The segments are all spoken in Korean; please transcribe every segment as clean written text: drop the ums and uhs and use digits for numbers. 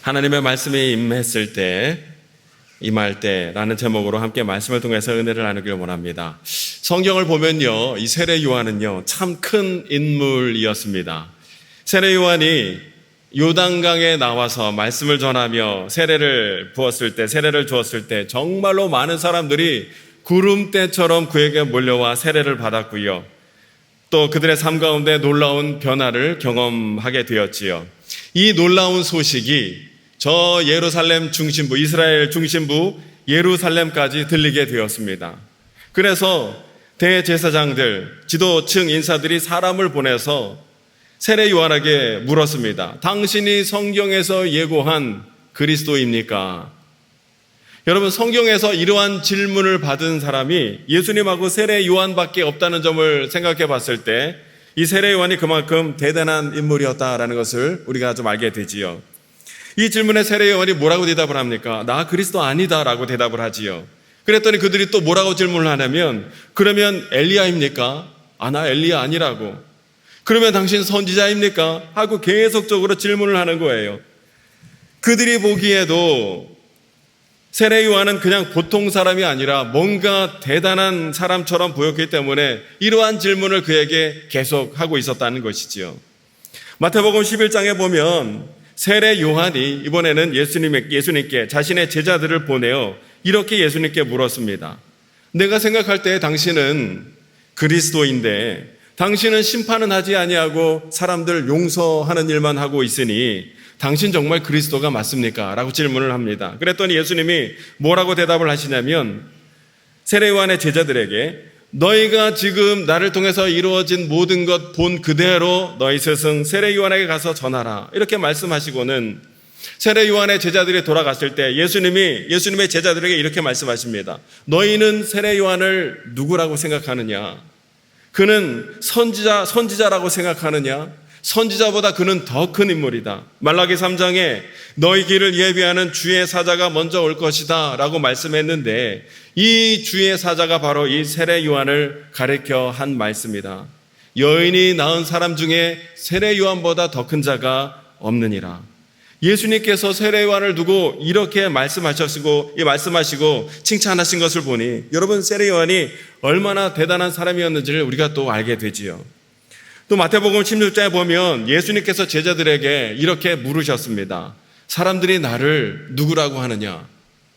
하나님의 말씀이 임할 때라는 제목으로 함께 말씀을 통해서 은혜를 나누길 원합니다. 성경을 보면요, 이 세례 요한은요, 참 큰 인물이었습니다. 세례 요한이 요단강에 나와서 말씀을 전하며 세례를 주었을 때 정말로 많은 사람들이 구름대처럼 그에게 몰려와 세례를 받았고요. 또 그들의 삶 가운데 놀라운 변화를 경험하게 되었지요. 이 놀라운 소식이 저 예루살렘 중심부, 이스라엘 중심부 예루살렘까지 들리게 되었습니다. 그래서 대제사장들, 지도층 인사들이 사람을 보내서 세례 요한에게 물었습니다. 당신이 성경에서 예고한 그리스도입니까? 여러분, 성경에서 이러한 질문을 받은 사람이 예수님하고 세례 요한밖에 없다는 점을 생각해 봤을 때 이 세례 요한이 그만큼 대단한 인물이었다라는 것을 우리가 좀 알게 되지요. 이 질문에 세례 요한이 뭐라고 대답을 합니까? 나 그리스도 아니다라고 대답을 하지요. 그랬더니 그들이 또 뭐라고 질문을 하냐면, 그러면 엘리야입니까? 나 엘리야 아니라고. 그러면 당신 선지자입니까? 하고 계속적으로 질문을 하는 거예요. 그들이 보기에도 세례 요한은 그냥 보통 사람이 아니라 뭔가 대단한 사람처럼 보였기 때문에 이러한 질문을 그에게 계속하고 있었다는 것이지요. 마태복음 11장에 보면 세례 요한이 이번에는 예수님께 자신의 제자들을 보내어 이렇게 예수님께 물었습니다. 내가 생각할 때 당신은 그리스도인데 당신은 심판은 하지 아니하고 사람들 용서하는 일만 하고 있으니 당신 정말 그리스도가 맞습니까? 라고 질문을 합니다. 그랬더니 예수님이 뭐라고 대답을 하시냐면, 세례 요한의 제자들에게 너희가 지금 나를 통해서 이루어진 모든 것 본 그대로 너희 스승 세례 요한에게 가서 전하라. 이렇게 말씀하시고는 세례 요한의 제자들이 돌아갔을 때 예수님의 제자들에게 이렇게 말씀하십니다. 너희는 세례 요한을 누구라고 생각하느냐? 그는 선지자라고 생각하느냐? 선지자보다 그는 더 큰 인물이다. 말라기 3장에 너희 길을 예비하는 주의 사자가 먼저 올 것이다 라고 말씀했는데, 이 주의 사자가 바로 이 세례 요한을 가리켜 한 말씀이다. 여인이 낳은 사람 중에 세례 요한보다 더 큰 자가 없느니라. 예수님께서 세례 요한을 두고 이렇게 말씀하시고 칭찬하신 것을 보니 여러분, 세례 요한이 얼마나 대단한 사람이었는지를 우리가 또 알게 되지요. 또 마태복음 16장에 보면 예수님께서 제자들에게 이렇게 물으셨습니다. 사람들이 나를 누구라고 하느냐?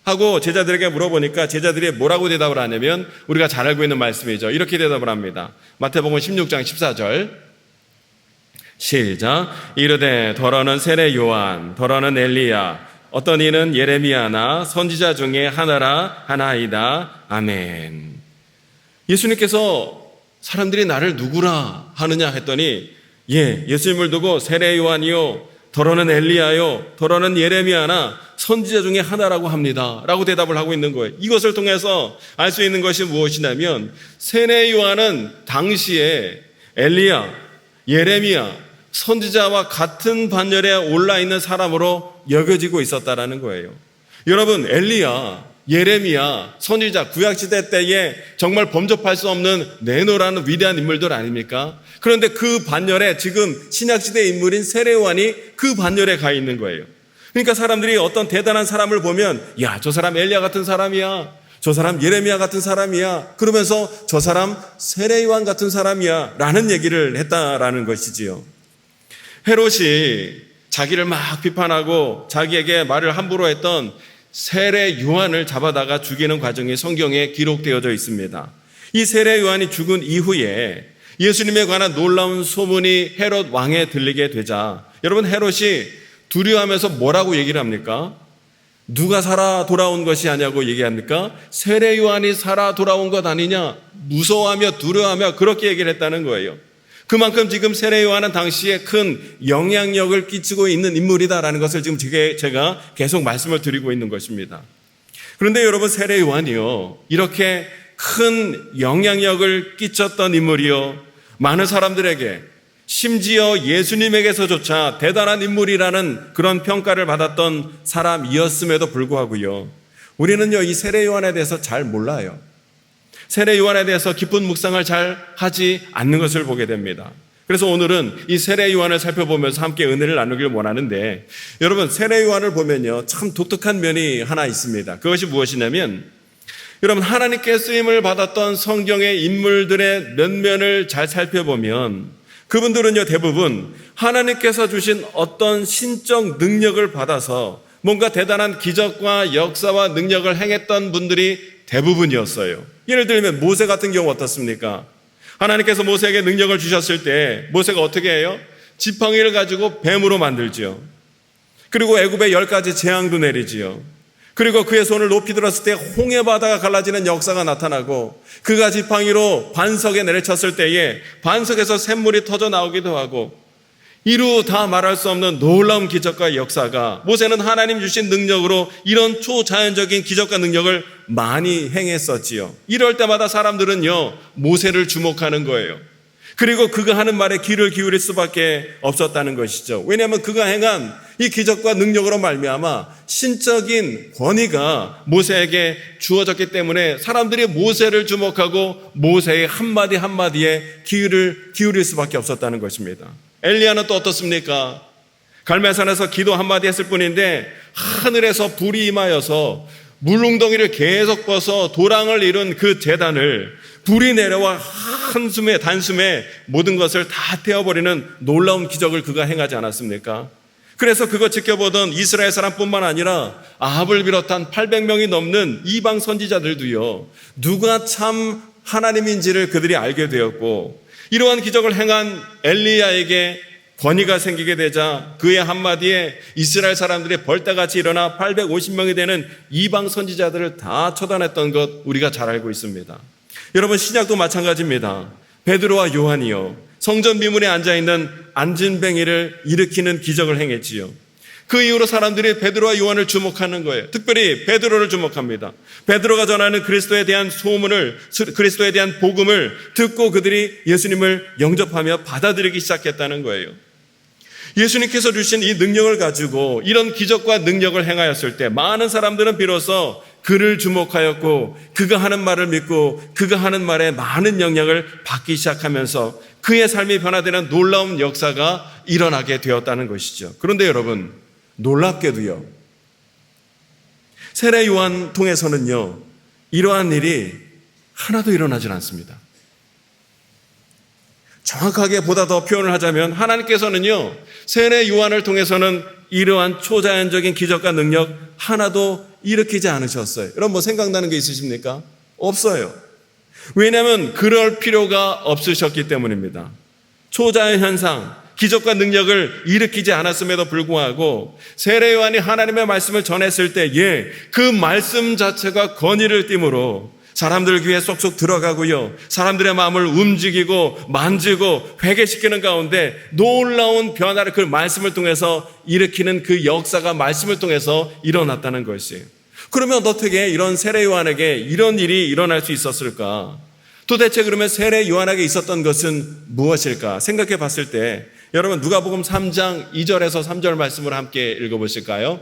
하고 제자들에게 물어보니까 제자들이 뭐라고 대답을 하냐면 우리가 잘 알고 있는 말씀이죠. 이렇게 대답을 합니다. 마태복음 16장 14절 시작. 이르되 더러는 세례 요한, 더러는 엘리야, 어떤 이는 예레미야나 선지자 중에 하나이다. 아멘. 예수님께서 사람들이 나를 누구라 하느냐 했더니 예수님을 두고 세례 요한이요, 더러는 엘리야요, 더러는 예레미야나 선지자 중에 하나라고 합니다 라고 대답을 하고 있는 거예요. 이것을 통해서 알 수 있는 것이 무엇이냐면 세례 요한은 당시에 엘리야, 예레미야, 선지자와 같은 반열에 올라있는 사람으로 여겨지고 있었다라는 거예요. 여러분, 엘리야, 예레미야, 선지자, 구약시대 때에 정말 범접할 수 없는 내노라는 위대한 인물들 아닙니까? 그런데 그 반열에 지금 신약시대 인물인 세례 요한이 그 반열에 가 있는 거예요. 그러니까 사람들이 어떤 대단한 사람을 보면 저 사람 엘리야 같은 사람이야, 저 사람 예레미야 같은 사람이야, 그러면서 저 사람 세례 요한 같은 사람이야 라는 얘기를 했다라는 것이지요. 헤롯이 자기를 막 비판하고 자기에게 말을 함부로 했던 세례 요한을 잡아다가 죽이는 과정이 성경에 기록되어져 있습니다. 이 세례 요한이 죽은 이후에 예수님에 관한 놀라운 소문이 헤롯 왕에 들리게 되자 여러분, 헤롯이 두려워하면서 뭐라고 얘기를 합니까? 누가 살아 돌아온 것이 아니냐고 얘기합니까? 세례 요한이 살아 돌아온 것 아니냐? 무서워하며 두려워하며 그렇게 얘기를 했다는 거예요. 그만큼 지금 세례 요한은 당시에 큰 영향력을 끼치고 있는 인물이다라는 것을 지금 제가 계속 말씀을 드리고 있는 것입니다. 그런데 여러분, 세례 요한이요, 이렇게 큰 영향력을 끼쳤던 인물이요, 많은 사람들에게 심지어 예수님에게서조차 대단한 인물이라는 그런 평가를 받았던 사람이었음에도 불구하고요, 우리는요, 이 세례 요한에 대해서 잘 몰라요. 세례 요한에 대해서 깊은 묵상을 잘 하지 않는 것을 보게 됩니다. 그래서 오늘은 이 세례 요한을 살펴보면서 함께 은혜를 나누길 원하는데, 여러분 세례 요한을 보면요 참 독특한 면이 하나 있습니다. 그것이 무엇이냐면, 여러분 하나님께 쓰임을 받았던 성경의 인물들의 면면을 잘 살펴보면 그분들은요 대부분 하나님께서 주신 어떤 신적 능력을 받아서 뭔가 대단한 기적과 역사와 능력을 행했던 분들이 대부분이었어요. 예를 들면 모세 같은 경우 어떻습니까? 하나님께서 모세에게 능력을 주셨을 때 모세가 어떻게 해요? 지팡이를 가지고 뱀으로 만들지요. 그리고 애굽에 10가지 재앙도 내리지요. 그리고 그의 손을 높이 들었을 때 홍해 바다가 갈라지는 역사가 나타나고, 그가 지팡이로 반석에 내려쳤을 때에 반석에서 샘물이 터져 나오기도 하고, 이루 다 말할 수 없는 놀라운 기적과 역사가, 모세는 하나님 주신 능력으로 이런 초자연적인 기적과 능력을 많이 행했었지요. 이럴 때마다 사람들은요 모세를 주목하는 거예요. 그리고 그가 하는 말에 귀를 기울일 수밖에 없었다는 것이죠. 왜냐하면 그가 행한 이 기적과 능력으로 말미암아 신적인 권위가 모세에게 주어졌기 때문에 사람들이 모세를 주목하고 모세의 한마디 한마디에 귀를 기울일 수밖에 없었다는 것입니다. 엘리야는 또 어떻습니까? 갈멜산에서 기도 한마디 했을 뿐인데 하늘에서 불이 임하여서 물웅덩이를 계속 벗어 도랑을 이룬 그 제단을 불이 내려와 한숨에 단숨에 모든 것을 다 태워버리는 놀라운 기적을 그가 행하지 않았습니까? 그래서 그거 지켜보던 이스라엘 사람뿐만 아니라 아합을 비롯한 800명이 넘는 이방 선지자들도요 누가 참 하나님인지를 그들이 알게 되었고, 이러한 기적을 행한 엘리야에게 권위가 생기게 되자 그의 한마디에 이스라엘 사람들이 벌떼같이 일어나 850명이 되는 이방 선지자들을 다 처단했던 것 우리가 잘 알고 있습니다. 여러분 신약도 마찬가지입니다. 베드로와 요한이요 성전 미문에 앉아있는 안진뱅이를 일으키는 기적을 행했지요. 그 이후로 사람들이 베드로와 요한을 주목하는 거예요. 특별히 베드로를 주목합니다. 베드로가 전하는 그리스도에 대한 소문을, 그리스도에 대한 복음을 듣고 그들이 예수님을 영접하며 받아들이기 시작했다는 거예요. 예수님께서 주신 이 능력을 가지고 이런 기적과 능력을 행하였을 때 많은 사람들은 비로소 그를 주목하였고, 그가 하는 말을 믿고 그가 하는 말에 많은 영향을 받기 시작하면서 그의 삶이 변화되는 놀라운 역사가 일어나게 되었다는 것이죠. 그런데 여러분 놀랍게도요 세례 요한 통해서는요 이러한 일이 하나도 일어나질 않습니다. 정확하게 보다 더 표현을 하자면 하나님께서는요 세례 요한을 통해서는 이러한 초자연적인 기적과 능력 하나도 일으키지 않으셨어요. 여러분 뭐 생각나는 게 있으십니까? 없어요. 왜냐하면 그럴 필요가 없으셨기 때문입니다. 초자연 현상, 기적과 능력을 일으키지 않았음에도 불구하고 세례 요한이 하나님의 말씀을 전했을 때에 그 말씀 자체가 권위를 띠므로 사람들 귀에 쏙쏙 들어가고요 사람들의 마음을 움직이고 만지고 회개시키는 가운데 놀라운 변화를 그 말씀을 통해서 일으키는 그 역사가 말씀을 통해서 일어났다는 것이에요. 그러면 어떻게 이런 세례 요한에게 이런 일이 일어날 수 있었을까? 도대체 그러면 세례 요한에게 있었던 것은 무엇일까? 생각해 봤을 때 여러분 누가복음 3장 2절에서 3절 말씀을 함께 읽어보실까요?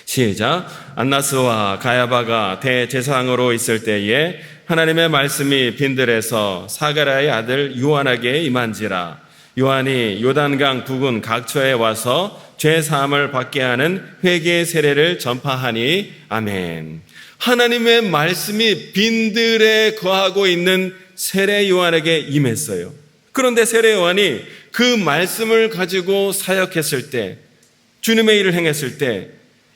시작. 안나스와 가야바가 대제사장으로 있을 때에 하나님의 말씀이 빈들에서 사가랴의 아들 요한에게 임한지라. 요한이 요단강 부근 각처에 와서 죄 사함을 받게 하는 회개의 세례를 전파하니. 아멘. 하나님의 말씀이 빈들에 거하고 있는 세례 요한에게 임했어요. 그런데 세례 요한이 그 말씀을 가지고 사역했을 때, 주님의 일을 행했을 때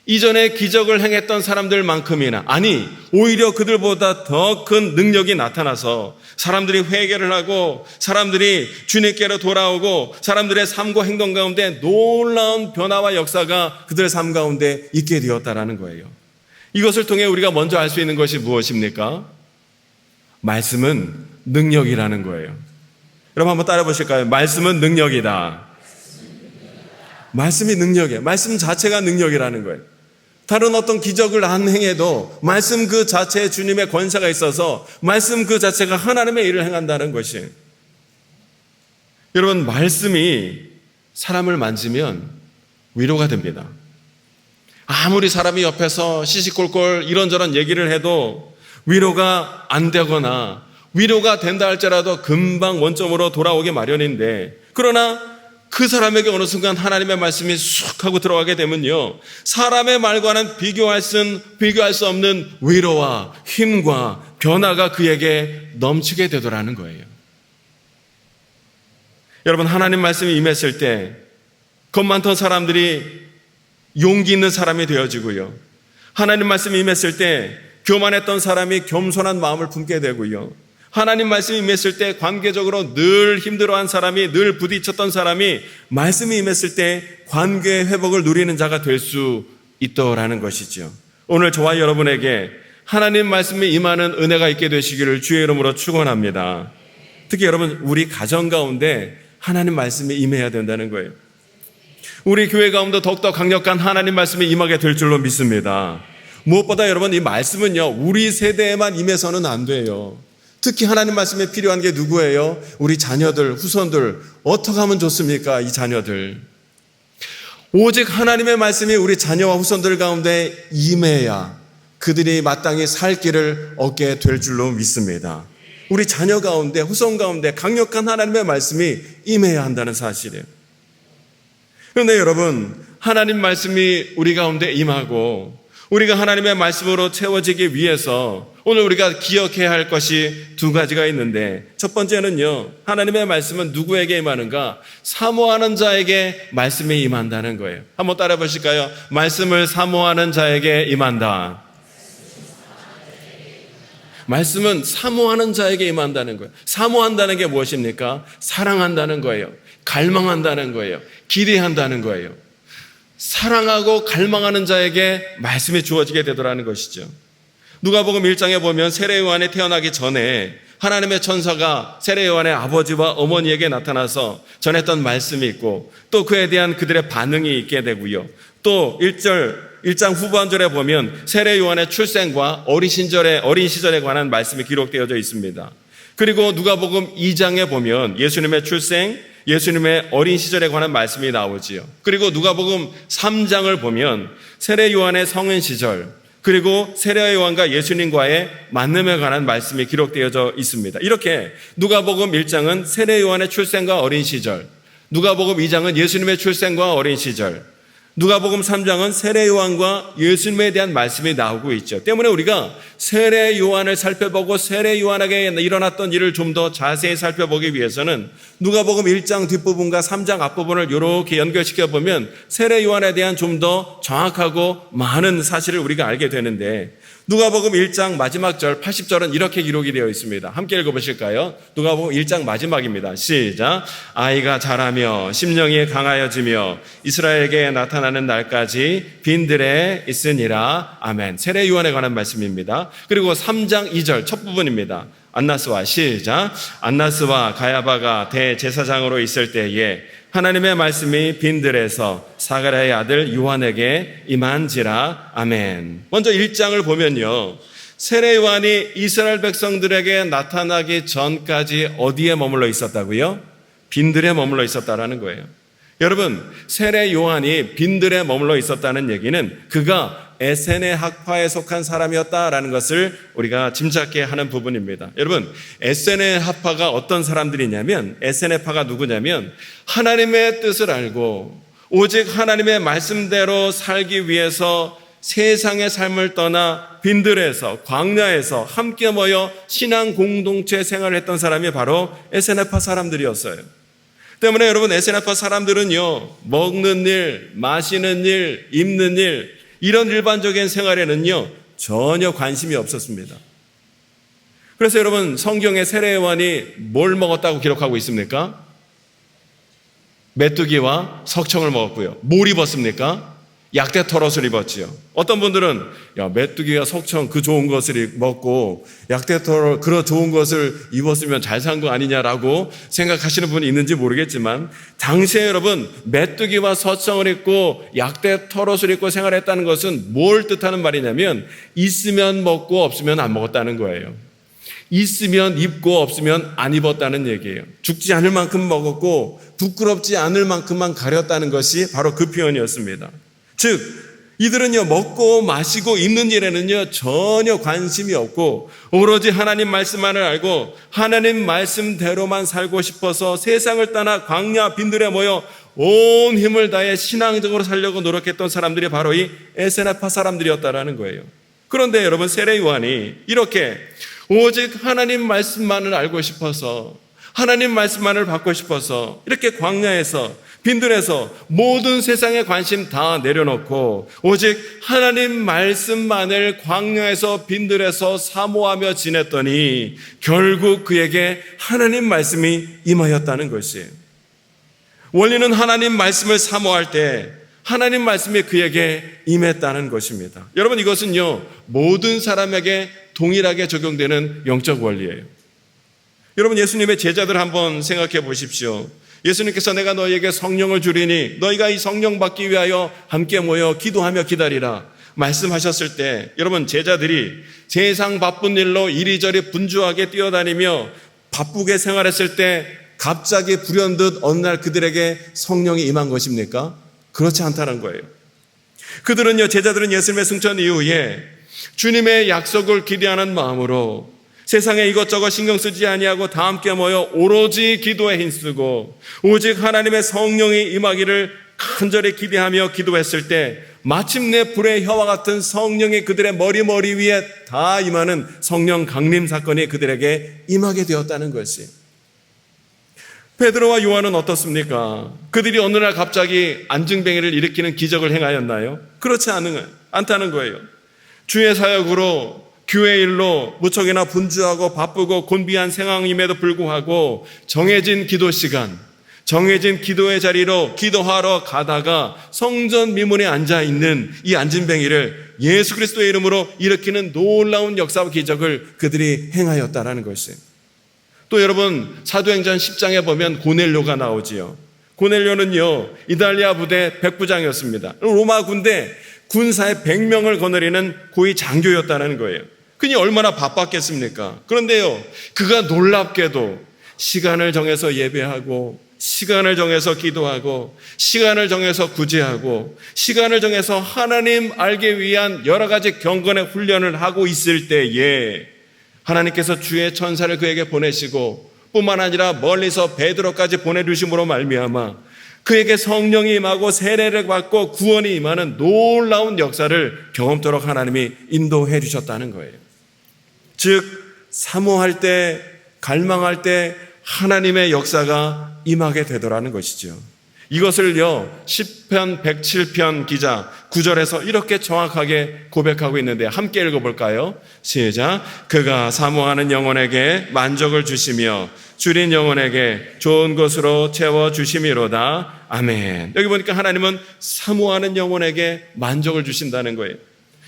이전에 기적을 행했던 사람들만큼이나, 아니 오히려 그들보다 더 큰 능력이 나타나서 사람들이 회개를 하고 사람들이 주님께로 돌아오고 사람들의 삶과 행동 가운데 놀라운 변화와 역사가 그들의 삶 가운데 있게 되었다라는 거예요. 이것을 통해 우리가 먼저 알 수 있는 것이 무엇입니까? 말씀은 능력이라는 거예요. 여러분 한번 따라 보실까요? 말씀은 능력이다. 말씀이 능력이에요. 말씀 자체가 능력이라는 거예요. 다른 어떤 기적을 안 행해도 말씀 그 자체에 주님의 권세가 있어서 말씀 그 자체가 하나님의 일을 행한다는 것이에요. 여러분 말씀이 사람을 만지면 위로가 됩니다. 아무리 사람이 옆에서 시시콜콜 이런저런 얘기를 해도 위로가 안 되거나 위로가 된다 할지라도 금방 원점으로 돌아오기 마련인데, 그러나 그 사람에게 어느 순간 하나님의 말씀이 쑥 하고 들어가게 되면요, 사람의 말과는 비교할 수 없는 위로와 힘과 변화가 그에게 넘치게 되더라는 거예요. 여러분, 하나님 말씀이 임했을 때 겁 많던 사람들이 용기 있는 사람이 되어지고요, 하나님 말씀이 임했을 때 교만했던 사람이 겸손한 마음을 품게 되고요, 하나님 말씀이 임했을 때 관계적으로 늘 힘들어한 사람이, 늘 부딪혔던 사람이 말씀이 임했을 때 관계의 회복을 누리는 자가 될 수 있더라는 것이죠. 오늘 저와 여러분에게 하나님 말씀이 임하는 은혜가 있게 되시기를 주의 이름으로 축원합니다. 특히 여러분, 우리 가정 가운데 하나님 말씀이 임해야 된다는 거예요. 우리 교회 가운데 더욱더 강력한 하나님 말씀이 임하게 될 줄로 믿습니다. 무엇보다 여러분, 이 말씀은요, 우리 세대에만 임해서는 안 돼요. 특히 하나님 말씀에 필요한 게 누구예요? 우리 자녀들, 후손들. 어떻게 하면 좋습니까? 이 자녀들. 오직 하나님의 말씀이 우리 자녀와 후손들 가운데 임해야 그들이 마땅히 살 길을 얻게 될 줄로 믿습니다. 우리 자녀 가운데, 후손 가운데 강력한 하나님의 말씀이 임해야 한다는 사실이에요. 그런데 여러분, 하나님 말씀이 우리 가운데 임하고 우리가 하나님의 말씀으로 채워지기 위해서 오늘 우리가 기억해야 할 것이 두 가지가 있는데, 첫 번째는요, 하나님의 말씀은 누구에게 임하는가? 사모하는 자에게 말씀이 임한다는 거예요. 한번 따라 보실까요? 말씀을 사모하는 자에게 임한다. 말씀은 사모하는 자에게 임한다는 거예요. 사모한다는 게 무엇입니까? 사랑한다는 거예요. 갈망한다는 거예요. 기대한다는 거예요. 사랑하고 갈망하는 자에게 말씀이 주어지게 되더라는 것이죠. 누가복음 1장에 보면 세례 요한이 태어나기 전에 하나님의 천사가 세례 요한의 아버지와 어머니에게 나타나서 전했던 말씀이 있고, 또 그에 대한 그들의 반응이 있게 되고요. 또 1장 후반절에 보면 세례 요한의 출생과 어린 시절에 관한 말씀이 기록되어져 있습니다. 그리고 누가복음 2장에 보면 예수님의 출생, 예수님의 어린 시절에 관한 말씀이 나오지요. 그리고 누가복음 3장을 보면 세례 요한의 성인 시절, 그리고 세례 요한과 예수님과의 만남에 관한 말씀이 기록되어져 있습니다. 이렇게 누가복음 1장은 세례 요한의 출생과 어린 시절, 누가복음 2장은 예수님의 출생과 어린 시절, 누가복음 3장은 세례 요한과 예수님에 대한 말씀이 나오고 있죠. 때문에 우리가 세례 요한을 살펴보고 세례 요한에게 일어났던 일을 좀 더 자세히 살펴보기 위해서는 누가복음 1장 뒷부분과 3장 앞부분을 이렇게 연결시켜 보면 세례 요한에 대한 좀 더 정확하고 많은 사실을 우리가 알게 되는데, 누가복음 1장 마지막 절 80절은 이렇게 기록이 되어 있습니다. 함께 읽어보실까요? 누가복음 1장 마지막입니다. 시작. 아이가 자라며 심령이 강하여지며 이스라엘에게 나타나는 날까지 빈들에 있으니라. 아멘. 세례 요한에 관한 말씀입니다. 그리고 3장 2절 첫 부분입니다. 안나스와 시작. 안나스와 가야바가 대제사장으로 있을 때에 하나님의 말씀이 빈들에서 사가랴의 아들 요한에게 임한지라. 아멘. 먼저 1장을 보면요, 세례 요한이 이스라엘 백성들에게 나타나기 전까지 어디에 머물러 있었다고요? 빈들에 머물러 있었다라는 거예요. 여러분, 세례 요한이 빈들에 머물러 있었다는 얘기는 그가 에세네 학파에 속한 사람이었다라는 것을 우리가 짐작케 하는 부분입니다. 여러분, 에세네 학파가 어떤 사람들이냐면, 에세네파가 누구냐면 하나님의 뜻을 알고 오직 하나님의 말씀대로 살기 위해서 세상의 삶을 떠나 빈들에서, 광야에서 함께 모여 신앙 공동체 생활을 했던 사람이 바로 에세네파 사람들이었어요. 때문에 여러분, 에세네파 사람들은요, 먹는 일, 마시는 일, 입는 일, 이런 일반적인 생활에는요 전혀 관심이 없었습니다. 그래서 여러분, 성경에 세례 요한이 뭘 먹었다고 기록하고 있습니까? 메뚜기와 석청을 먹었고요. 뭘 입었습니까? 약대 털옷을 입었지요. 어떤 분들은 메뚜기와 석청 그 좋은 것을 먹고 약대 털옷 그 좋은 것을 입었으면 잘 산 거 아니냐라고 생각하시는 분이 있는지 모르겠지만, 당시에 여러분, 메뚜기와 석청을 입고 약대 털옷을 입고 생활했다는 것은 뭘 뜻하는 말이냐면 있으면 먹고 없으면 안 먹었다는 거예요. 있으면 입고 없으면 안 입었다는 얘기예요. 죽지 않을 만큼 먹었고 부끄럽지 않을 만큼만 가렸다는 것이 바로 그 표현이었습니다. 즉, 이들은요, 먹고 마시고 입는 일에는요, 전혀 관심이 없고, 오로지 하나님 말씀만을 알고, 하나님 말씀대로만 살고 싶어서 세상을 떠나 광야 빈들에 모여 온 힘을 다해 신앙적으로 살려고 노력했던 사람들이 바로 이 에세나파 사람들이었다라는 거예요. 그런데 여러분, 세례 요한이 이렇게 오직 하나님 말씀만을 알고 싶어서, 하나님 말씀만을 받고 싶어서, 이렇게 광야에서 빈들에서 모든 세상의 관심 다 내려놓고 오직 하나님 말씀만을 광야에서 빈들에서 사모하며 지냈더니 결국 그에게 하나님 말씀이 임하였다는 것이에요. 원리는 하나님 말씀을 사모할 때 하나님 말씀이 그에게 임했다는 것입니다. 여러분, 이것은요, 모든 사람에게 동일하게 적용되는 영적 원리예요. 여러분, 예수님의 제자들 한번 생각해 보십시오. 예수님께서 내가 너희에게 성령을 주리니 너희가 이 성령 받기 위하여 함께 모여 기도하며 기다리라 말씀하셨을 때, 여러분, 제자들이 세상 바쁜 일로 이리저리 분주하게 뛰어다니며 바쁘게 생활했을 때 갑자기 불현듯 어느 날 그들에게 성령이 임한 것입니까? 그렇지 않다는 거예요. 그들은요, 제자들은 예수님의 승천 이후에 주님의 약속을 기대하는 마음으로 세상에 이것저것 신경 쓰지 아니하고 다 함께 모여 오로지 기도에 힘쓰고 오직 하나님의 성령이 임하기를 간절히 기대하며 기도했을 때 마침내 불의 혀와 같은 성령이 그들의 머리 위에 다 임하는 성령 강림 사건이 그들에게 임하게 되었다는 것이. 베드로와 요한은 어떻습니까? 그들이 어느 날 갑자기 안증뱅이를 일으키는 기적을 행하였나요? 그렇지 않다는 거예요. 주의 사역으로, 교회 일로 무척이나 분주하고 바쁘고 곤비한 상황임에도 불구하고 정해진 기도 시간, 정해진 기도의 자리로 기도하러 가다가 성전 미문에 앉아있는 이 안진뱅이를 예수 그리스도의 이름으로 일으키는 놀라운 역사와 기적을 그들이 행하였다라는 것이에요. 또 여러분, 사도행전 10장에 보면 고넬료가 나오지요. 고넬료는요, 이탈리아 부대 백부장이었습니다. 로마 군대 군사의 100명을 거느리는 고위 장교였다는 거예요. 그니 얼마나 바빴겠습니까? 그런데요, 그가 놀랍게도 시간을 정해서 예배하고, 시간을 정해서 기도하고, 시간을 정해서 구제하고, 시간을 정해서 하나님 알기 위한 여러 가지 경건의 훈련을 하고 있을 때에 하나님께서 주의 천사를 그에게 보내시고 뿐만 아니라 멀리서 베드로까지 보내주심으로 말미암아 그에게 성령이 임하고 세례를 받고 구원이 임하는 놀라운 역사를 경험토록 하나님이 인도해 주셨다는 거예요. 즉, 사모할 때, 갈망할 때 하나님의 역사가 임하게 되더라는 것이죠. 이것을요, 시편 107편 기자 9절에서 이렇게 정확하게 고백하고 있는데 함께 읽어볼까요? 시작. 그가 사모하는 영혼에게 만족을 주시며 줄인 영혼에게 좋은 것으로 채워주심이로다. 아멘. 여기 보니까 하나님은 사모하는 영혼에게 만족을 주신다는 거예요.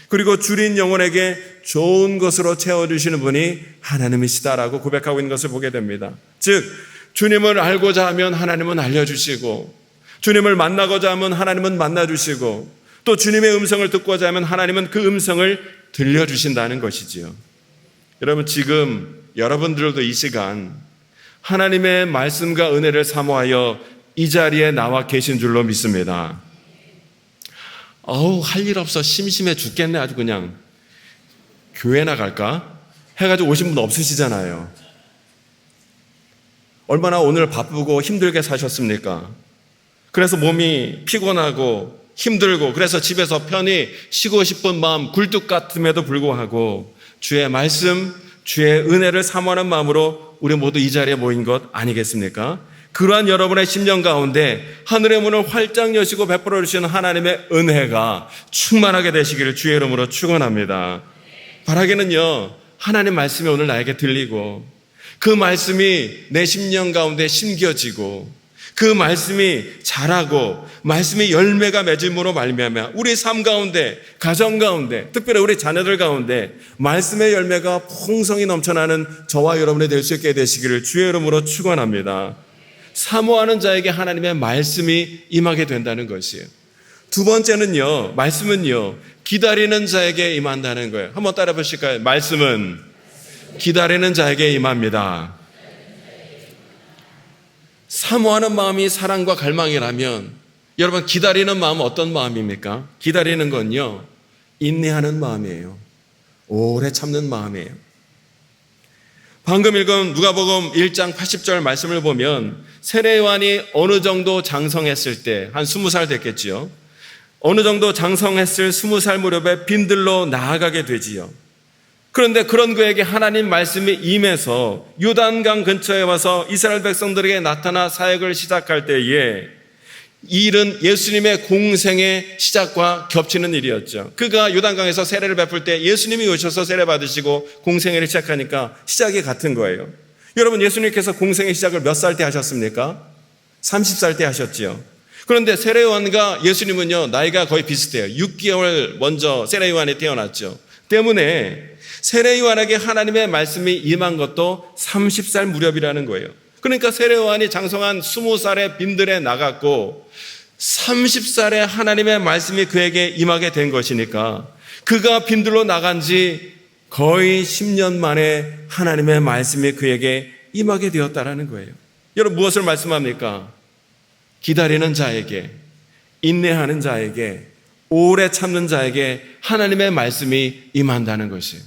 그리고 줄인 영혼에게 좋은 것으로 채워주시는 분이 하나님이시다라고 고백하고 있는 것을 보게 됩니다. 즉, 주님을 알고자 하면 하나님은 알려주시고, 주님을 만나고자 하면 하나님은 만나주시고, 또 주님의 음성을 듣고자 하면 하나님은 그 음성을 들려주신다는 것이지요. 여러분, 지금 여러분들도 이 시간 하나님의 말씀과 은혜를 사모하여 이 자리에 나와 계신 줄로 믿습니다. 할 일 없어 심심해 죽겠네. 아주 그냥 교회나 갈까? 해가지고 오신 분 없으시잖아요. 얼마나 오늘 바쁘고 힘들게 사셨습니까? 그래서 몸이 피곤하고 힘들고 그래서 집에서 편히 쉬고 싶은 마음 굴뚝 같음에도 불구하고 주의 말씀, 주의 은혜를 사모하는 마음으로 우리 모두 이 자리에 모인 것 아니겠습니까? 그러한 여러분의 심령 가운데 하늘의 문을 활짝 여시고 베풀어 주시는 하나님의 은혜가 충만하게 되시기를 주의 이름으로 축원합니다. 바라기는요, 하나님 말씀이 오늘 나에게 들리고 그 말씀이 내 심령 가운데 심겨지고 그 말씀이 자라고 말씀이 열매가 맺음으로 말미암아 우리 삶 가운데, 가정 가운데, 특별히 우리 자녀들 가운데 말씀의 열매가 풍성히 넘쳐나는 저와 여러분이 될 수 있게 되시기를 주의 이름으로 축원합니다. 사모하는 자에게 하나님의 말씀이 임하게 된다는 것이에요. 두 번째는요, 말씀은요, 기다리는 자에게 임한다는 거예요. 한번 따라 보실까요? 말씀은 기다리는 자에게 임합니다. 사모하는 마음이 사랑과 갈망이라면 여러분, 기다리는 마음은 어떤 마음입니까? 기다리는 건요, 인내하는 마음이에요. 오래 참는 마음이에요. 방금 읽은 누가복음 1장 80절 말씀을 보면 세례 요한이 어느 정도 장성했을 때, 한 20살 됐겠지요. 어느 정도 장성했을 20살 무렵에 빈들로 나아가게 되지요. 그런데 그런 그에게 하나님 말씀이 임해서 요단강 근처에 와서 이스라엘 백성들에게 나타나 사역을 시작할 때에 이 일은 예수님의 공생의 시작과 겹치는 일이었죠. 그가 요단강에서 세례를 베풀 때 예수님이 오셔서 세례 받으시고 공생애를 시작하니까 시작이 같은 거예요. 여러분, 예수님께서 공생의 시작을 몇 살 때 하셨습니까? 30살 때 하셨지요. 그런데 세례 요한과 예수님은요, 나이가 거의 비슷해요. 6개월 먼저 세례 요한이 태어났죠. 때문에 세례 요한에게 하나님의 말씀이 임한 것도 30살 무렵이라는 거예요. 그러니까 세례 요한이 장성한 20살에 빈들에 나갔고 30살에 하나님의 말씀이 그에게 임하게 된 것이니까 그가 빈들로 나간 지 거의 10년 만에 하나님의 말씀이 그에게 임하게 되었다라는 거예요. 여러분, 무엇을 말씀합니까? 기다리는 자에게, 인내하는 자에게, 오래 참는 자에게 하나님의 말씀이 임한다는 것이에요.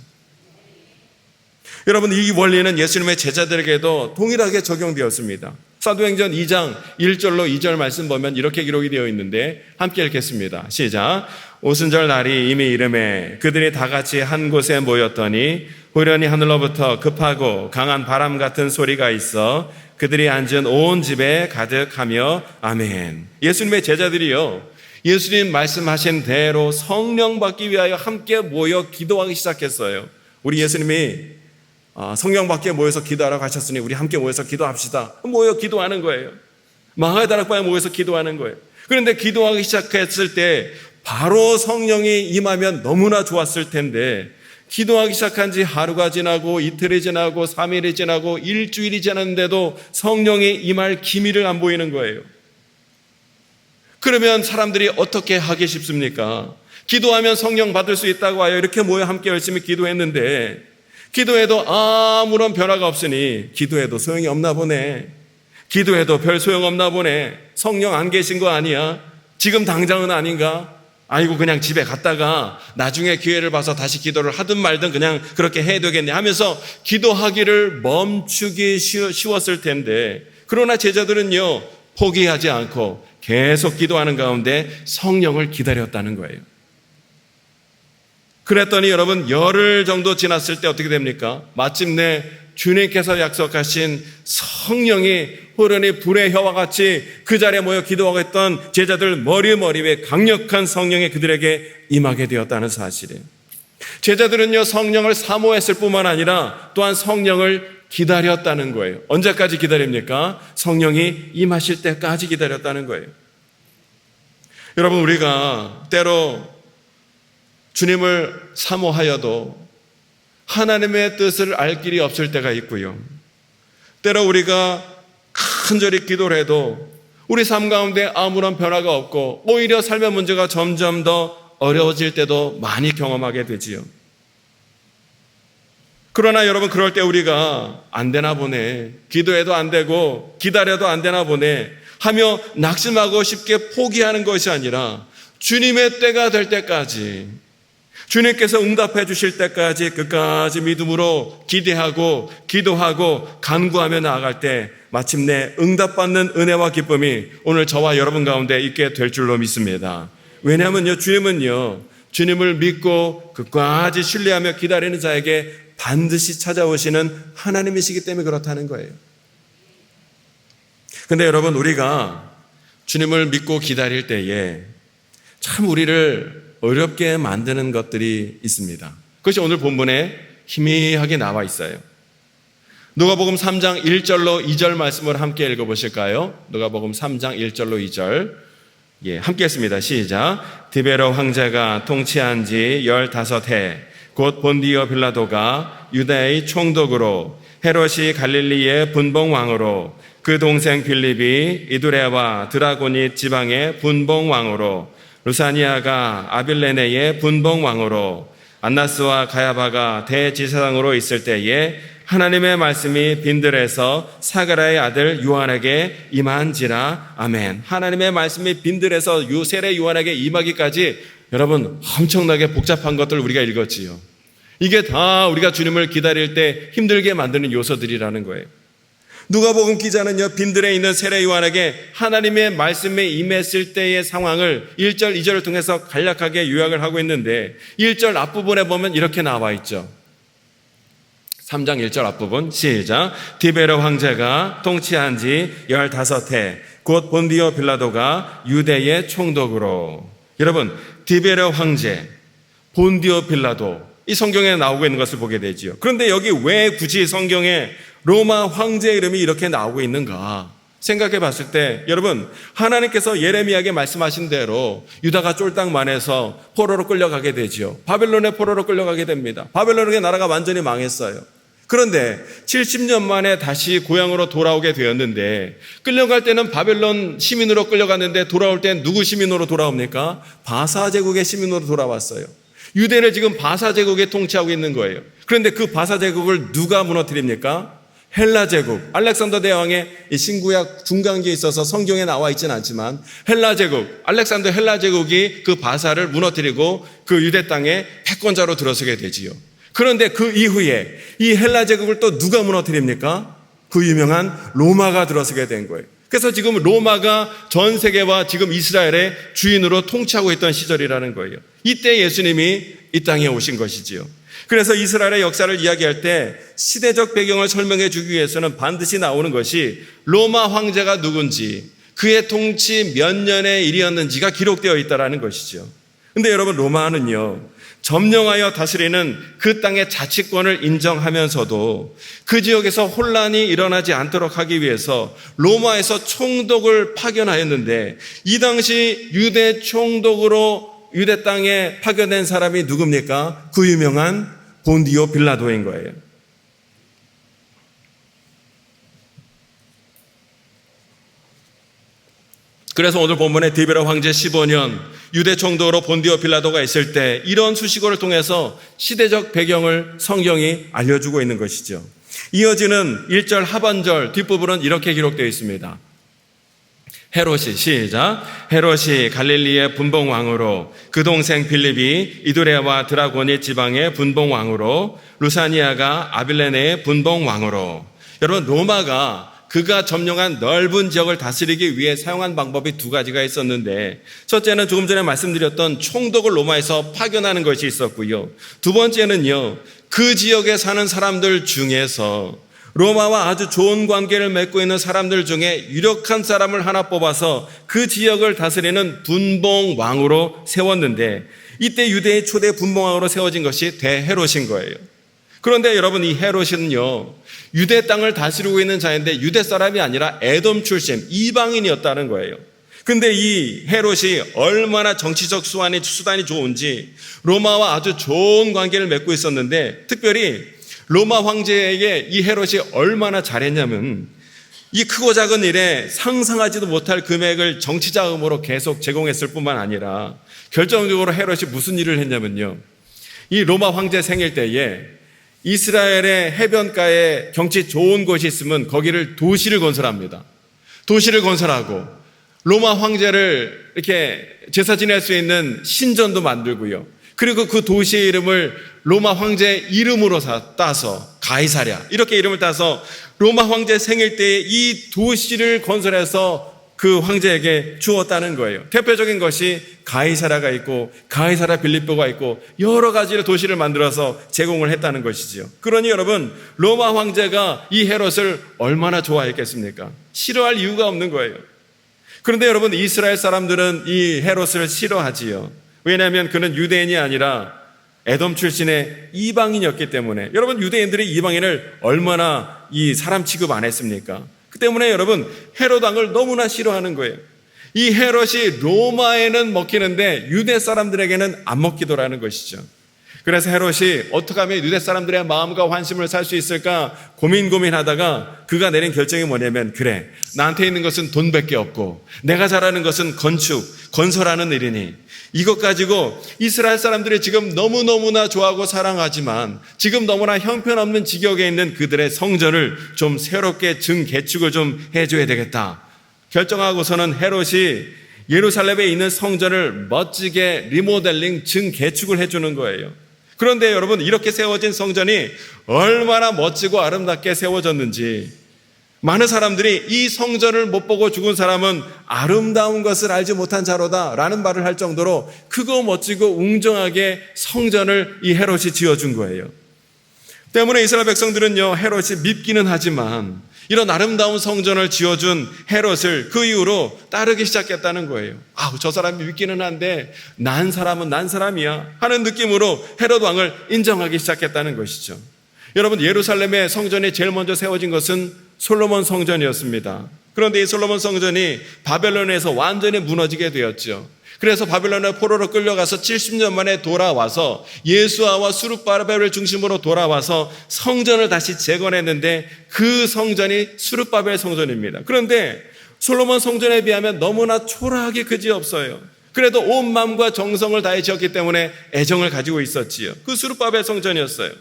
여러분, 이 원리는 예수님의 제자들에게도 동일하게 적용되었습니다. 사도행전 2장 1절로 2절 말씀 보면 이렇게 기록이 되어 있는데 함께 읽겠습니다. 시작. 오순절 날이 이미 이름에 그들이 다 같이 한 곳에 모였더니 후련히 하늘로부터 급하고 강한 바람 같은 소리가 있어 그들이 앉은 온 집에 가득하며 아멘. 예수님의 제자들이요, 예수님 말씀하신 대로 성령 받기 위하여 함께 모여 기도하기 시작했어요. 우리 예수님이 성령 받기에 모여서 기도하라고 하셨으니 우리 함께 모여서 기도합시다. 모여 기도하는 거예요. 마가의 다락방에 모여서 기도하는 거예요. 그런데 기도하기 시작했을 때 바로 성령이 임하면 너무나 좋았을 텐데 기도하기 시작한 지 하루가 지나고 이틀이 지나고 3일이 지나고 일주일이 지났는데도 성령이 임할 기미를 안 보이는 거예요. 그러면 사람들이 어떻게 하기 쉽습니까? 기도하면 성령 받을 수 있다고 하여 이렇게 모여 함께 열심히 기도했는데 기도해도 아무런 변화가 없으니 기도해도 소용이 없나 보네. 기도해도 별 소용 없나 보네. 성령 안 계신 거 아니야? 지금 당장은 아닌가? 아이고, 그냥 집에 갔다가 나중에 기회를 봐서 다시 기도를 하든 말든 그냥 그렇게 해야 되겠네 하면서 기도하기를 멈추기 쉬웠을 텐데, 그러나 제자들은요, 포기하지 않고 계속 기도하는 가운데 성령을 기다렸다는 거예요. 그랬더니 여러분, 열흘 정도 지났을 때 어떻게 됩니까? 마침내 주님께서 약속하신 성령이 호련히 불의 혀와 같이 그 자리에 모여 기도하고 있던 제자들 머리 위에 강력한 성령이 그들에게 임하게 되었다는 사실이에요. 제자들은요, 성령을 사모했을 뿐만 아니라 또한 성령을 기다렸다는 거예요. 언제까지 기다립니까? 성령이 임하실 때까지 기다렸다는 거예요. 여러분, 우리가 때로 주님을 사모하여도 하나님의 뜻을 알 길이 없을 때가 있고요. 때로 우리가 간절히 기도를 해도 우리 삶 가운데 아무런 변화가 없고 오히려 삶의 문제가 점점 더 어려워질 때도 많이 경험하게 되지요. 그러나 여러분, 그럴 때 우리가 안 되나 보네, 기도해도 안 되고 기다려도 안 되나 보네 하며 낙심하고 쉽게 포기하는 것이 아니라 주님의 때가 될 때까지, 주님께서 응답해 주실 때까지 끝까지 믿음으로 기대하고 기도하고 간구하며 나아갈 때 마침내 응답받는 은혜와 기쁨이 오늘 저와 여러분 가운데 있게 될 줄로 믿습니다. 왜냐하면요, 주님은요, 주님을 믿고 끝까지 신뢰하며 기다리는 자에게 반드시 찾아오시는 하나님이시기 때문에 그렇다는 거예요. 근데 여러분, 우리가 주님을 믿고 기다릴 때에 참 우리를 어렵게 만드는 것들이 있습니다. 그것이 오늘 본문에 희미하게 나와 있어요. 누가복음 3장 1절로 2절 말씀을 함께 읽어보실까요? 누가복음 3장 1절로 2절 함께 했습니다. 시작. 디베로 황제가 통치한 지 15해 곧 본디오 빌라도가 유다의 총독으로 헤롯이 갈릴리의 분봉왕으로 그 동생 빌립이 이두레와 드라고니 지방의 분봉왕으로 루사니아가 아빌레네의 분봉왕으로 안나스와 가야바가 대제사장으로 있을 때에 하나님의 말씀이 빈들에서 사가랴의 아들 요한에게 임한지라. 아멘. 하나님의 말씀이 빈들에서 세례 요한에게 임하기까지 여러분 엄청나게 복잡한 것들 우리가 읽었지요. 이게 다 우리가 주님을 기다릴 때 힘들게 만드는 요소들이라는 거예요. 누가복음 기자는요, 빈들에 있는 세례 요한에게 하나님의 말씀에 임했을 때의 상황을 1절, 2절을 통해서 간략하게 요약을 하고 있는데 1절 앞부분에 보면 이렇게 나와 있죠. 3장 1절 앞부분 시작. 디베르 황제가 통치한 지 15해 곧 본디오 빌라도가 유대의 총독으로. 여러분, 디베르 황제, 본디오 빌라도, 이 성경에 나오고 있는 것을 보게 되지요. 그런데 여기 왜 굳이 성경에 로마 황제 이름이 이렇게 나오고 있는가 생각해 봤을 때 여러분, 하나님께서 예레미야에게 말씀하신 대로 유다가 쫄딱만해서 포로로 끌려가게 되지요. 바벨론의 포로로 끌려가게 됩니다. 바벨론의 나라가 완전히 망했어요. 그런데 70년 만에 다시 고향으로 돌아오게 되었는데 끌려갈 때는 바벨론 시민으로 끌려갔는데 돌아올 땐 누구 시민으로 돌아옵니까? 바사 제국의 시민으로 돌아왔어요. 유대를 지금 바사 제국에 통치하고 있는 거예요. 그런데 그 바사 제국을 누가 무너뜨립니까? 헬라 제국. 알렉산더 대왕의 신구약 중간기에 있어서 성경에 나와 있지는 않지만 헬라 제국, 알렉산더 헬라 제국이 그 바사를 무너뜨리고 그 유대 땅에 패권자로 들어서게 되지요. 그런데 그 이후에 이 헬라 제국을 또 누가 무너뜨립니까? 그 유명한 로마가 들어서게 된 거예요. 그래서 지금 로마가 전 세계와 지금 이스라엘의 주인으로 통치하고 있던 시절이라는 거예요. 이때 예수님이 이 땅에 오신 것이지요. 그래서 이스라엘의 역사를 이야기할 때 시대적 배경을 설명해 주기 위해서는 반드시 나오는 것이 로마 황제가 누군지, 그의 통치 몇 년의 일이었는지가 기록되어 있다는 것이죠. 근데 여러분, 로마는요, 점령하여 다스리는 그 땅의 자치권을 인정하면서도 그 지역에서 혼란이 일어나지 않도록 하기 위해서 로마에서 총독을 파견하였는데 이 당시 유대 총독으로 유대 땅에 파견된 사람이 누굽니까? 그 유명한 본디오 빌라도인 거예요. 그래서 오늘 본문에 디베르 황제 15년 유대 총독으로 본디오 빌라도가 있을 때 이런 수식어를 통해서 시대적 배경을 성경이 알려주고 있는 것이죠. 이어지는 1절 하반절 뒷부분은 이렇게 기록되어 있습니다. 헤롯이, 시작. 헤롯이 갈릴리의 분봉왕으로 그 동생 빌립이 이두레와 드라고니 지방의 분봉왕으로 루사니아가 아빌레네의 분봉왕으로. 여러분, 로마가 그가 점령한 넓은 지역을 다스리기 위해 사용한 방법이 두 가지가 있었는데 첫째는 조금 전에 말씀드렸던 총독을 로마에서 파견하는 것이 있었고요. 두 번째는요, 그 지역에 사는 사람들 중에서 로마와 아주 좋은 관계를 맺고 있는 사람들 중에 유력한 사람을 하나 뽑아서 그 지역을 다스리는 분봉왕으로 세웠는데 이때 유대의 초대 분봉왕으로 세워진 것이 대헤롯인 거예요. 그런데 여러분, 이 헤롯은요, 유대 땅을 다스리고 있는 자인데 유대 사람이 아니라 에돔 출신 이방인이었다는 거예요. 근데 이 헤롯이 얼마나 정치적 수단이 좋은지 로마와 아주 좋은 관계를 맺고 있었는데 특별히 로마 황제에게 이 헤롯이 얼마나 잘했냐면 이 크고 작은 일에 상상하지도 못할 금액을 정치 자금으로 계속 제공했을 뿐만 아니라 결정적으로 헤롯이 무슨 일을 했냐면요, 이 로마 황제 생일 때에 이스라엘의 해변가에 경치 좋은 곳이 있으면 거기를 도시를 건설합니다. 도시를 건설하고 로마 황제를 이렇게 제사 지낼 수 있는 신전도 만들고요. 그리고 그 도시의 이름을 로마 황제 이름으로 따서 가이사랴 이렇게 이름을 따서 로마 황제 생일 때에 이 도시를 건설해서 그 황제에게 주었다는 거예요. 대표적인 것이 가이사랴가 있고 가이사랴 빌립보가 있고 여러 가지의 도시를 만들어서 제공을 했다는 것이지요. 그러니 여러분, 로마 황제가 이 헤롯을 얼마나 좋아했겠습니까? 싫어할 이유가 없는 거예요. 그런데 여러분, 이스라엘 사람들은 이 헤롯을 싫어하지요. 왜냐하면 그는 유대인이 아니라 에돔 출신의 이방인이었기 때문에. 여러분, 유대인들이 이방인을 얼마나 이 사람 취급 안 했습니까? 그 때문에 여러분, 헤롯 왕을 너무나 싫어하는 거예요. 이 헤롯이 로마에는 먹히는데 유대 사람들에게는 안 먹히더라는 것이죠. 그래서 헤롯이 어떻게 하면 유대 사람들의 마음과 환심을 살 수 있을까 고민하다가 그가 내린 결정이 뭐냐면, 그래, 나한테 있는 것은 돈밖에 없고 내가 잘하는 것은 건설하는 일이니 이것 가지고 이스라엘 사람들이 지금 너무너무나 좋아하고 사랑하지만 지금 너무나 형편없는 지경에 있는 그들의 성전을 좀 새롭게 증개축을 좀 해줘야 되겠다 결정하고서는 헤롯이 예루살렘에 있는 성전을 멋지게 리모델링 증개축을 해주는 거예요. 그런데 여러분, 이렇게 세워진 성전이 얼마나 멋지고 아름답게 세워졌는지, 많은 사람들이 이 성전을 못 보고 죽은 사람은 아름다운 것을 알지 못한 자로다 라는 말을 할 정도로 크고 멋지고 웅장하게 성전을 이 헤롯이 지어준 거예요. 때문에 이스라엘 백성들은요, 헤롯이 밉기는 하지만 이런 아름다운 성전을 지어준 헤롯을 그 이후로 따르기 시작했다는 거예요. 저 사람이 밉기는 한데 난 사람은 난 사람이야 하는 느낌으로 헤롯 왕을 인정하기 시작했다는 것이죠. 여러분, 예루살렘의 성전이 제일 먼저 세워진 것은 솔로몬 성전이었습니다. 그런데 이 솔로몬 성전이 바벨론에서 완전히 무너지게 되었죠. 그래서 바벨론의 포로로 끌려가서 70년 만에 돌아와서 예수아와 수룹바벨을 중심으로 돌아와서 성전을 다시 재건했는데 그 성전이 수룹바벨 성전입니다. 그런데 솔로몬 성전에 비하면 너무나 초라하게 그지없어요. 그래도 온 마음과 정성을 다해 지었기 때문에 애정을 가지고 있었지요. 그 수룹바벨 성전이었어요.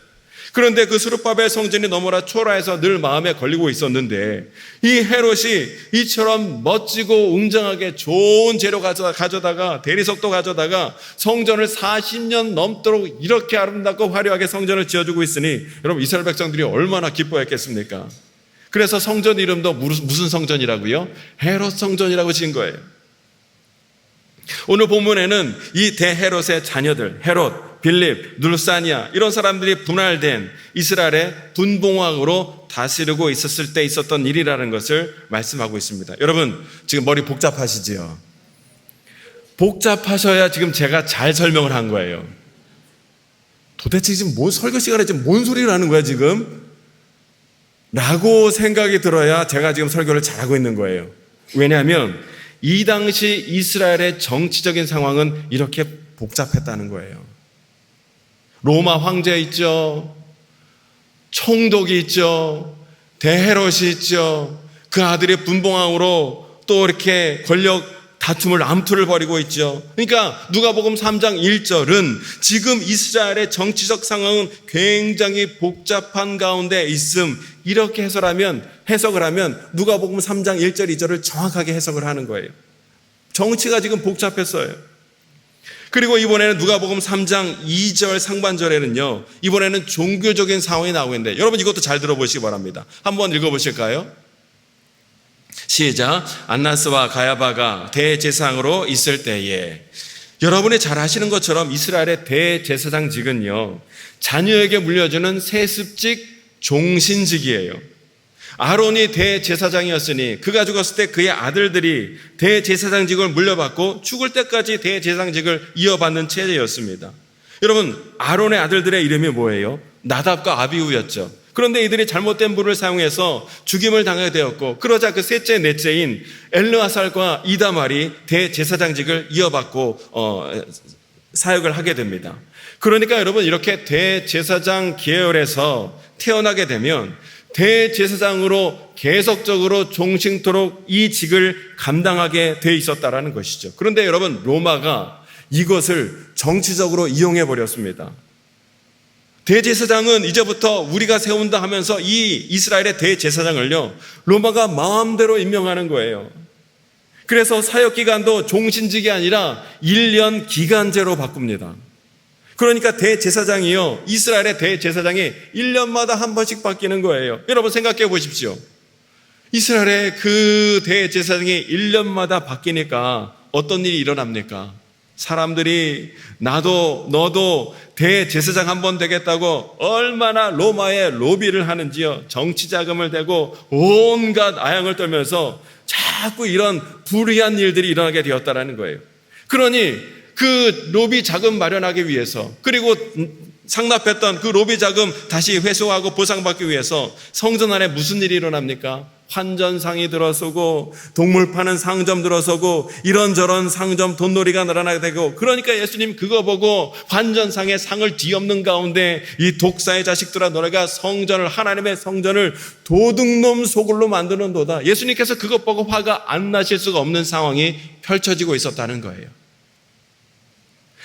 그런데 그 수룹바벨 성전이 너무나 초라해서 늘 마음에 걸리고 있었는데 이 헤롯이 이처럼 멋지고 웅장하게 좋은 재료 가져다가 대리석도 가져다가 성전을 40년 넘도록 이렇게 아름답고 화려하게 성전을 지어주고 있으니 여러분, 이스라엘 백성들이 얼마나 기뻐했겠습니까? 그래서 성전 이름도 무슨 성전이라고요? 헤롯 성전이라고 지은 거예요. 오늘 본문에는 이 대헤롯의 자녀들, 헤롯, 빌립, 눌사니아 이런 사람들이 분할된 이스라엘의 분봉왕으로 다스리고 있었을 때 있었던 일이라는 것을 말씀하고 있습니다. 여러분, 지금 머리 복잡하시지요? 복잡하셔야 지금 제가 잘 설명을 한 거예요. 도대체 지금 설교 시간에 지금 뭔 소리를 하는 거야 지금? 라고 생각이 들어야 제가 지금 설교를 잘하고 있는 거예요. 왜냐하면 이 당시 이스라엘의 정치적인 상황은 이렇게 복잡했다는 거예요. 로마 황제 있죠. 총독이 있죠. 대헤롯이 있죠. 그 아들이 분봉왕으로 또 이렇게 권력 다툼을 암투를 벌이고 있죠. 그러니까 누가복음 3장 1절은 지금 이스라엘의 정치적 상황은 굉장히 복잡한 가운데 있음, 이렇게 해석을 하면 누가복음 3장 1절 2절을 정확하게 해석을 하는 거예요. 정치가 지금 복잡했어요. 그리고 이번에는 누가복음 3장 2절 상반절에는요, 이번에는 종교적인 상황이 나오고 있는데 여러분, 이것도 잘 들어보시기 바랍니다. 한번 읽어보실까요? 시작. 안나스와 가야바가 대제사장으로 있을 때에, 여러분이 잘 아시는 것처럼 이스라엘의 대제사장직은요, 자녀에게 물려주는 세습직 종신직이에요. 아론이 대제사장이었으니 그가 죽었을 때 그의 아들들이 대제사장직을 물려받고 죽을 때까지 대제사장직을 이어받는 체제였습니다. 여러분, 아론의 아들들의 이름이 뭐예요? 나답과 아비후였죠. 그런데 이들이 잘못된 불을 사용해서 죽임을 당하게 되었고, 그러자 그 셋째 넷째인 엘르아살과 이다말이 대제사장직을 이어받고 사역을 하게 됩니다. 그러니까 여러분, 이렇게 대제사장 계열에서 태어나게 되면 대제사장으로 계속적으로 종신토록 이 직을 감당하게 돼 있었다라는 것이죠. 그런데 여러분, 로마가 이것을 정치적으로 이용해 버렸습니다. 대제사장은 이제부터 우리가 세운다 하면서 이 이스라엘의 대제사장을요, 로마가 마음대로 임명하는 거예요. 그래서 사역기간도 종신직이 아니라 1년 기간제로 바꿉니다. 그러니까 대제사장이요, 이스라엘의 대제사장이 1년마다 한 번씩 바뀌는 거예요. 여러분 생각해 보십시오. 이스라엘의 그 대제사장이 1년마다 바뀌니까 어떤 일이 일어납니까? 사람들이 나도 너도 대제사장 한 번 되겠다고 얼마나 로마에 로비를 하는지요. 정치 자금을 대고 온갖 아양을 떨면서 자꾸 이런 불의한 일들이 일어나게 되었다라는 거예요. 그러니 그 로비 자금 마련하기 위해서, 그리고 상납했던 그 로비 자금 다시 회수하고 보상받기 위해서 성전 안에 무슨 일이 일어납니까? 환전상이 들어서고 동물 파는 상점 들어서고 이런저런 상점 돈놀이가 늘어나게 되고, 그러니까 예수님 그거 보고 환전상의 상을 뒤엎는 가운데 이 독사의 자식들아 너네가 성전을, 하나님의 성전을 도둑놈 소굴로 만드는도다. 예수님께서 그것 보고 화가 안 나실 수가 없는 상황이 펼쳐지고 있었다는 거예요.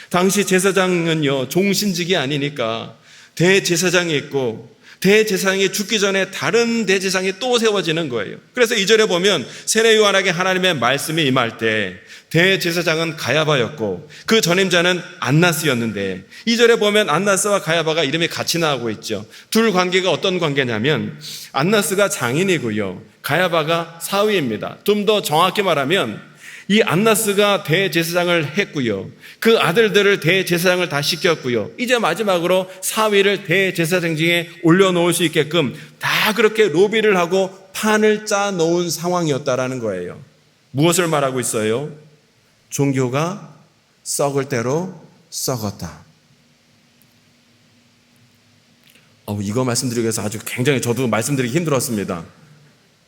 당시 제사장은요, 종신직이 아니니까 대제사장이 있고, 대제사장이 죽기 전에 다른 대제사장이 또 세워지는 거예요. 그래서 2절에 보면 세례 요한에게 하나님의 말씀이 임할 때 대제사장은 가야바였고 그 전임자는 안나스였는데, 2절에 보면 안나스와 가야바가 이름이 같이 나오고 있죠. 둘 관계가 어떤 관계냐면 안나스가 장인이고요, 가야바가 사위입니다. 좀 더 정확히 말하면 이 안나스가 대제사장을 했고요, 그 아들들을 대제사장을 다 시켰고요, 이제 마지막으로 사위를 대제사장 중에 올려놓을 수 있게끔 다 그렇게 로비를 하고 판을 짜 놓은 상황이었다라는 거예요. 무엇을 말하고 있어요? 종교가 썩을 대로 썩었다. 이거 말씀드리기 위해서 아주 굉장히 저도 말씀드리기 힘들었습니다.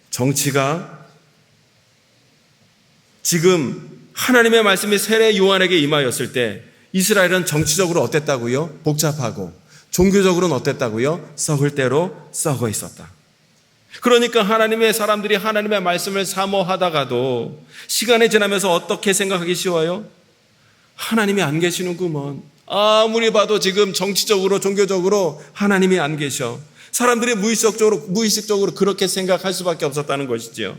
정치가 지금 하나님의 말씀이 세례 요한에게 임하였을 때 이스라엘은 정치적으로 어땠다고요? 복잡하고, 종교적으로는 어땠다고요? 썩을 대로 썩어 있었다. 그러니까 하나님의 사람들이 하나님의 말씀을 사모하다가도 시간이 지나면서 어떻게 생각하기 쉬워요? 하나님이 안 계시는구먼. 아무리 봐도 지금 정치적으로 종교적으로 하나님이 안 계셔. 사람들이 무의식적으로 그렇게 생각할 수밖에 없었다는 것이지요.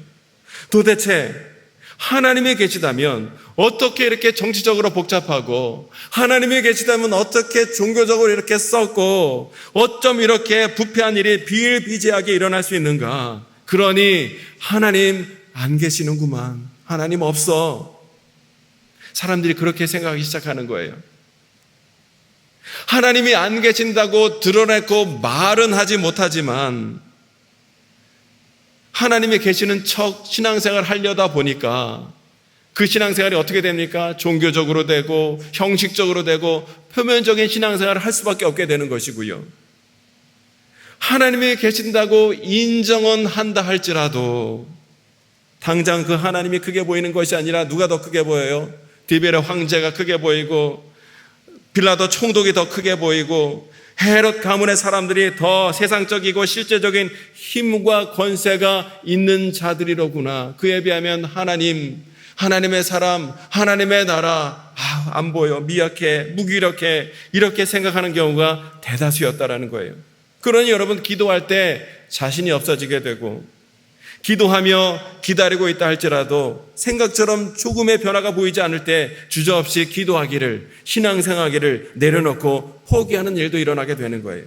도대체 하나님이 계시다면 어떻게 이렇게 정치적으로 복잡하고, 하나님이 계시다면 어떻게 종교적으로 이렇게 썩고, 어쩜 이렇게 부패한 일이 비일비재하게 일어날 수 있는가? 그러니 하나님 안 계시는구만. 하나님 없어. 사람들이 그렇게 생각하기 시작하는 거예요. 하나님이 안 계신다고 드러내고 말은 하지 못하지만 하나님이 계시는 척 신앙생활을 하려다 보니까 그 신앙생활이 어떻게 됩니까? 종교적으로 되고 형식적으로 되고 표면적인 신앙생활을 할 수밖에 없게 되는 것이고요. 하나님이 계신다고 인정은 한다 할지라도 당장 그 하나님이 크게 보이는 것이 아니라 누가 더 크게 보여요? 디베레 황제가 크게 보이고, 빌라도 총독이 더 크게 보이고, 헤롯 가문의 사람들이 더 세상적이고 실제적인 힘과 권세가 있는 자들이로구나. 그에 비하면 하나님의 사람, 하나님의 나라, 안 보여, 미약해, 무기력해, 이렇게 생각하는 경우가 대다수였다라는 거예요. 그러니 여러분, 기도할 때 자신이 없어지게 되고, 기도하며 기다리고 있다 할지라도 생각처럼 조금의 변화가 보이지 않을 때 주저없이 기도하기를, 신앙생활하기를 내려놓고 포기하는 일도 일어나게 되는 거예요.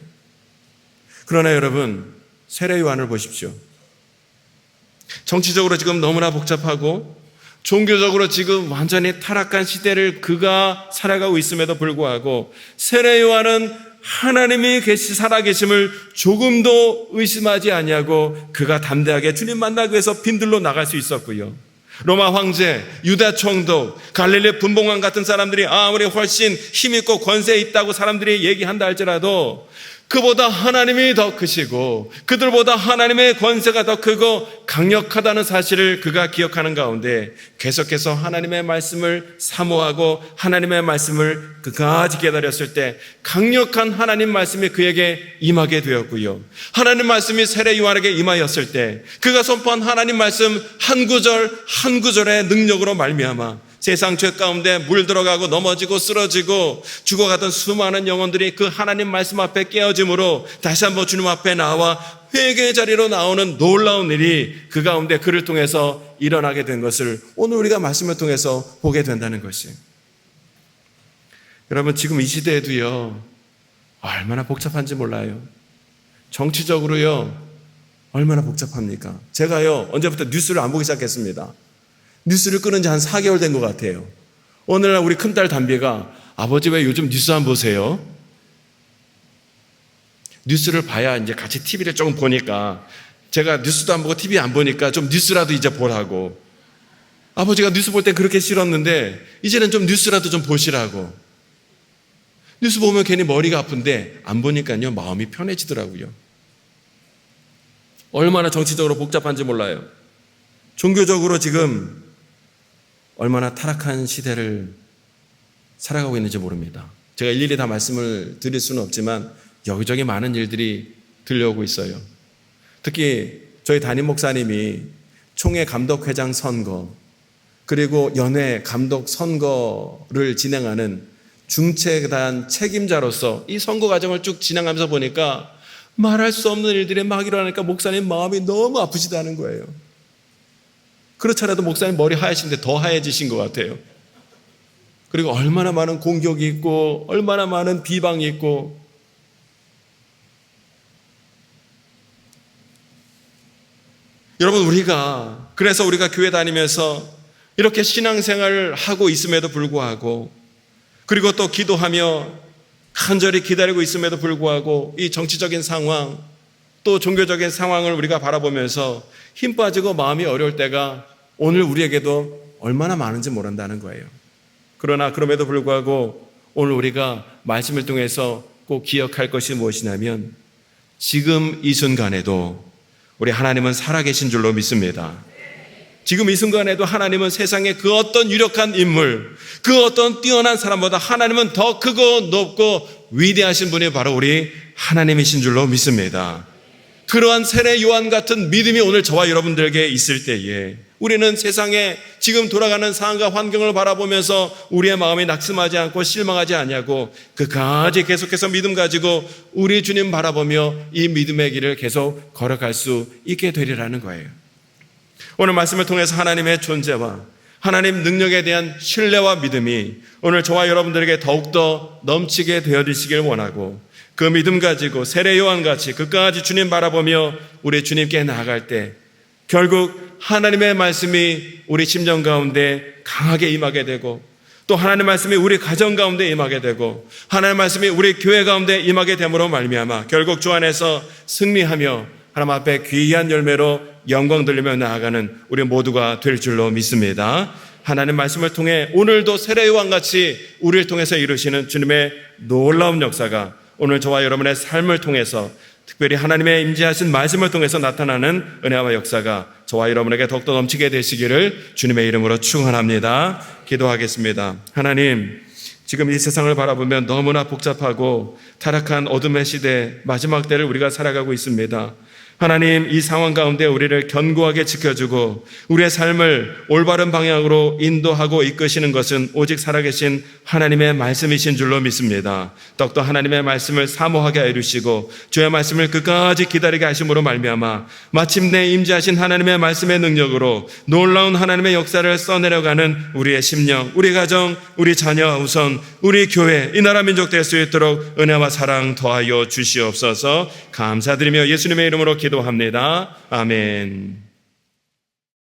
그러나 여러분, 세례 요한을 보십시오. 정치적으로 지금 너무나 복잡하고 종교적으로 지금 완전히 타락한 시대를 그가 살아가고 있음에도 불구하고 세례 요한은 하나님이 살아계심을 조금도 의심하지 아니하고 그가 담대하게 주님 만나기 위해서 빈들로 나갈 수 있었고요. 로마 황제, 유다 총독, 갈릴리 분봉왕 같은 사람들이 아무리 훨씬 힘있고 권세 있다고 사람들이 얘기한다 할지라도 그보다 하나님이 더 크시고 그들보다 하나님의 권세가 더 크고 강력하다는 사실을 그가 기억하는 가운데 계속해서 하나님의 말씀을 사모하고 하나님의 말씀을 끝까지 기다렸을 때 강력한 하나님 말씀이 그에게 임하게 되었고요. 하나님 말씀이 세례 요한에게 임하였을 때 그가 선포한 하나님 말씀 한 구절 한 구절의 능력으로 말미암아 세상 죄 가운데 물들어가고 넘어지고 쓰러지고 죽어가던 수많은 영혼들이 그 하나님 말씀 앞에 깨어짐으로 다시 한번 주님 앞에 나와 회개의 자리로 나오는 놀라운 일이 그 가운데 그를 통해서 일어나게 된 것을 오늘 우리가 말씀을 통해서 보게 된다는 것이에요. 여러분, 지금 이 시대에도요, 얼마나 복잡한지 몰라요. 정치적으로요, 얼마나 복잡합니까? 제가요, 언제부터 뉴스를 안 보기 시작했습니다. 뉴스를 끄는 지 한 4개월 된 것 같아요. 오늘날 우리 큰딸 담비가 아버지 왜 요즘 뉴스 안 보세요? 뉴스를 봐야 이제 같이 TV를 조금 보니까 제가 뉴스도 안 보고 TV 안 보니까 좀 뉴스라도 이제 보라고. 아버지가 뉴스 볼 때 그렇게 싫었는데 이제는 좀 뉴스라도 좀 보시라고. 뉴스 보면 괜히 머리가 아픈데 안 보니까요 마음이 편해지더라고요. 얼마나 정치적으로 복잡한지 몰라요. 종교적으로 지금 얼마나 타락한 시대를 살아가고 있는지 모릅니다. 제가 일일이 다 말씀을 드릴 수는 없지만 여기저기 많은 일들이 들려오고 있어요. 특히 저희 담임 목사님이 총회 감독회장 선거 그리고 연회 감독 선거를 진행하는 중체단 책임자로서 이 선거 과정을 쭉 진행하면서 보니까 말할 수 없는 일들이 막 일어나니까 목사님 마음이 너무 아프시다는 거예요. 그렇잖아도 목사님 머리 하얘신데 더 하얘지신 것 같아요. 그리고 얼마나 많은 공격이 있고 얼마나 많은 비방이 있고 여러분 그래서 우리가 교회 다니면서 이렇게 신앙생활을 하고 있음에도 불구하고 그리고 또 기도하며 간절히 기다리고 있음에도 불구하고 이 정치적인 상황 또 종교적인 상황을 우리가 바라보면서 힘 빠지고 마음이 어려울 때가 오늘 우리에게도 얼마나 많은지 모른다는 거예요. 그러나 그럼에도 불구하고 오늘 우리가 말씀을 통해서 꼭 기억할 것이 무엇이냐면 지금 이 순간에도 우리 하나님은 살아계신 줄로 믿습니다. 지금 이 순간에도 하나님은 세상의 그 어떤 유력한 인물, 그 어떤 뛰어난 사람보다 하나님은 더 크고 높고 위대하신 분이 바로 우리 하나님이신 줄로 믿습니다. 그러한 세례 요한 같은 믿음이 오늘 저와 여러분들에게 있을 때에 우리는 세상에 지금 돌아가는 상황과 환경을 바라보면서 우리의 마음이 낙심하지 않고 실망하지 않냐고 그까지 계속해서 믿음 가지고 우리 주님 바라보며 이 믿음의 길을 계속 걸어갈 수 있게 되리라는 거예요. 오늘 말씀을 통해서 하나님의 존재와 하나님 능력에 대한 신뢰와 믿음이 오늘 저와 여러분들에게 더욱더 넘치게 되어지시길 원하고 그 믿음 가지고 세례 요한같이 끝까지 주님 바라보며 우리 주님께 나아갈 때 결국 하나님의 말씀이 우리 심정 가운데 강하게 임하게 되고 또 하나님의 말씀이 우리 가정 가운데 임하게 되고 하나님의 말씀이 우리 교회 가운데 임하게 됨으로 말미암아 결국 주 안에서 승리하며 하나님 앞에 귀한 열매로 영광 돌리며 나아가는 우리 모두가 될 줄로 믿습니다. 하나님 말씀을 통해 오늘도 세례 요한같이 우리를 통해서 이루시는 주님의 놀라운 역사가 오늘 저와 여러분의 삶을 통해서 특별히 하나님의 임재하신 말씀을 통해서 나타나는 은혜와 역사가 저와 여러분에게 더욱더 넘치게 되시기를 주님의 이름으로 축원합니다. 기도하겠습니다. 하나님, 지금 이 세상을 바라보면 너무나 복잡하고 타락한 어둠의 시대 마지막 때를 우리가 살아가고 있습니다. 하나님, 이 상황 가운데 우리를 견고하게 지켜주고 우리의 삶을 올바른 방향으로 인도하고 이끄시는 것은 오직 살아계신 하나님의 말씀이신 줄로 믿습니다. 더욱더 하나님의 말씀을 사모하게 이루시고 주의 말씀을 끝까지 기다리게 하심으로 말미암아 마침내 임재하신 하나님의 말씀의 능력으로 놀라운 하나님의 역사를 써내려가는 우리의 심령, 우리 가정, 우리 자녀, 우선 우리 교회, 이 나라 민족 될 수 있도록 은혜와 사랑 더하여 주시옵소서. 감사드리며 예수님의 이름으로 기도합니다. 아멘.